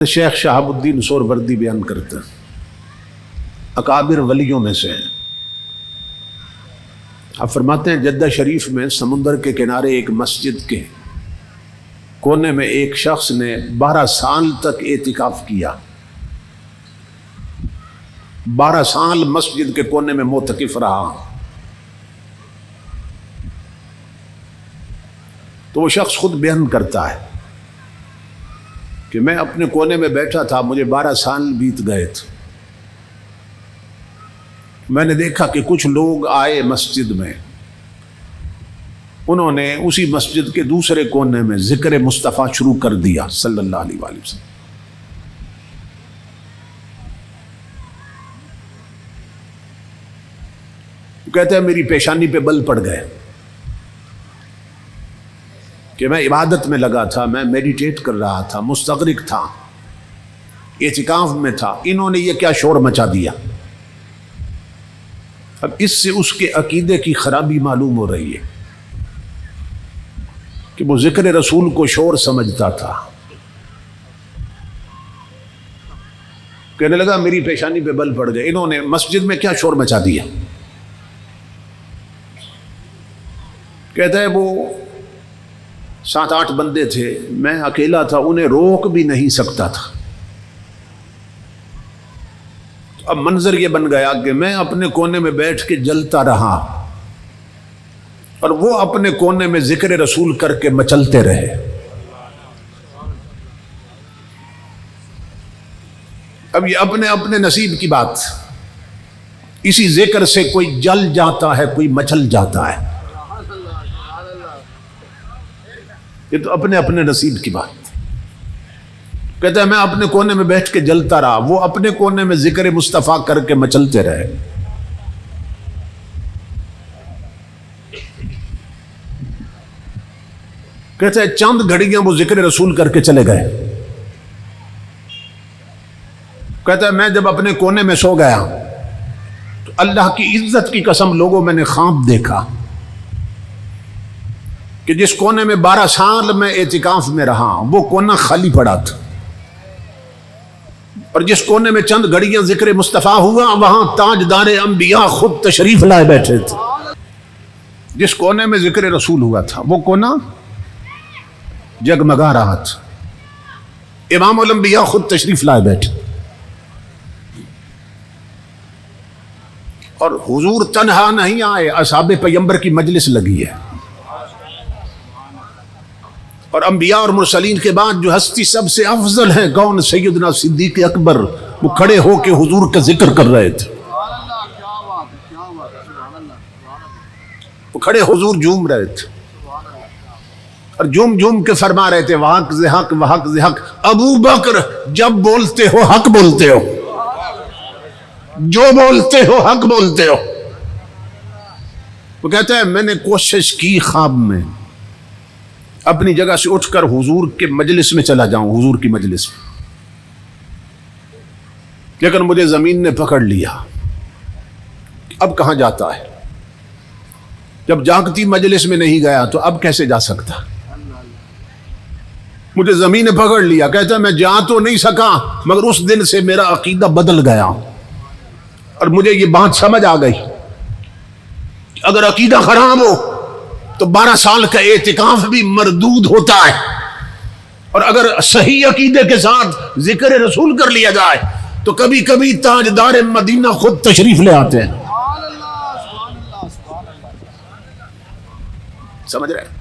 شیخ شہاب الدین سہروردی بیان کرتے ہیں، اکابر ولیوں میں سے ہیں۔ آپ فرماتے ہیں جدہ شریف میں سمندر کے کنارے ایک مسجد کے کونے میں ایک شخص نے 12 سال تک اعتکاف کیا۔ 12 سال مسجد کے کونے میں معتکف رہا۔ تو وہ شخص خود بیان کرتا ہے کہ میں اپنے کونے میں بیٹھا تھا، مجھے 12 سال بیت گئے تھے۔ میں نے دیکھا کہ کچھ لوگ آئے مسجد میں، انہوں نے اسی مسجد کے دوسرے کونے میں ذکر مصطفیٰ شروع کر دیا صلی اللہ علیہ وآلہ وسلم۔ کہتے ہیں میری پیشانی پہ بل پڑ گئے کہ میں عبادت میں لگا تھا، میں میڈیٹیٹ کر رہا تھا، مستغرق تھا، اعتکاف میں تھا، انہوں نے یہ کیا شور مچا دیا۔ اب اس سے اس کے عقیدے کی خرابی معلوم ہو رہی ہے کہ وہ ذکر رسول کو شور سمجھتا تھا۔ کہنے لگا میری پیشانی پہ بل پڑ گئے، انہوں نے مسجد میں کیا شور مچا دیا۔ کہتا ہے وہ 7-8 بندے تھے، میں اکیلا تھا، انہیں روک بھی نہیں سکتا تھا۔ اب منظر یہ بن گیا کہ میں اپنے کونے میں بیٹھ کے جلتا رہا اور وہ اپنے کونے میں ذکر رسول کر کے مچلتے رہے۔ اب یہ اپنے اپنے نصیب کی بات، اسی ذکر سے کوئی جل جاتا ہے، کوئی مچل جاتا ہے، یہ تو اپنے اپنے نصیب کی بات۔ کہتا ہے میں اپنے کونے میں بیٹھ کے جلتا رہا، وہ اپنے کونے میں ذکر مصطفیٰ کر کے مچلتے رہے۔ کہتا ہے چند گھڑیاں وہ ذکر رسول کر کے چلے گئے۔ کہتا ہے میں جب اپنے کونے میں سو گیا تو اللہ کی عزت کی قسم لوگوں میں نے خواب دیکھا کہ جس کونے میں 12 سال میں اعتکاف میں رہا وہ کونا خالی پڑا تھا، اور جس کونے میں چند گھڑیاں ذکر مصطفیٰ ہوا وہاں تاجدار انبیاء خود تشریف لائے بیٹھے تھے۔ جس کونے میں ذکر رسول ہوا تھا وہ کونا جگمگا رہا تھا، امام الانبیاء خود تشریف لائے بیٹھے، اور حضور تنہا نہیں آئے، اصحاب پیغمبر کی مجلس لگی ہے، اور انبیاء اور مرسلین کے بعد جو ہستی سب سے افضل ہے کون؟ سیدنا صدیق اکبر، وہ کھڑے ہو کے حضور کا ذکر کر رہے تھے، وہ کھڑے حضور جھوم رہے تھے اور جھوم جھوم کے فرما رہے تھے وحق زحق وحق زحق، ابو بکر جب بولتے ہو حق بولتے ہو، جو بولتے ہو حق بولتے ہو۔ وہ کہتا ہے میں نے کوشش کی خواب میں اپنی جگہ سے اٹھ کر حضور کے مجلس میں چلا جاؤں، حضور کی مجلس میں، لیکن مجھے زمین نے پکڑ لیا۔ اب کہاں جاتا ہے؟ جب جاگتی مجلس میں نہیں گیا تو اب کیسے جا سکتا؟ مجھے زمین نے پکڑ لیا۔ کہتا ہے میں جا تو نہیں سکا مگر اس دن سے میرا عقیدہ بدل گیا اور مجھے یہ بات سمجھ آ گئی، اگر عقیدہ خراب ہو تو 12 سال کا اعتکاف بھی مردود ہوتا ہے، اور اگر صحیح عقیدے کے ساتھ ذکر رسول کر لیا جائے تو کبھی کبھی تاجدار مدینہ خود تشریف لے آتے ہیں۔ سمجھ رہے ہیں؟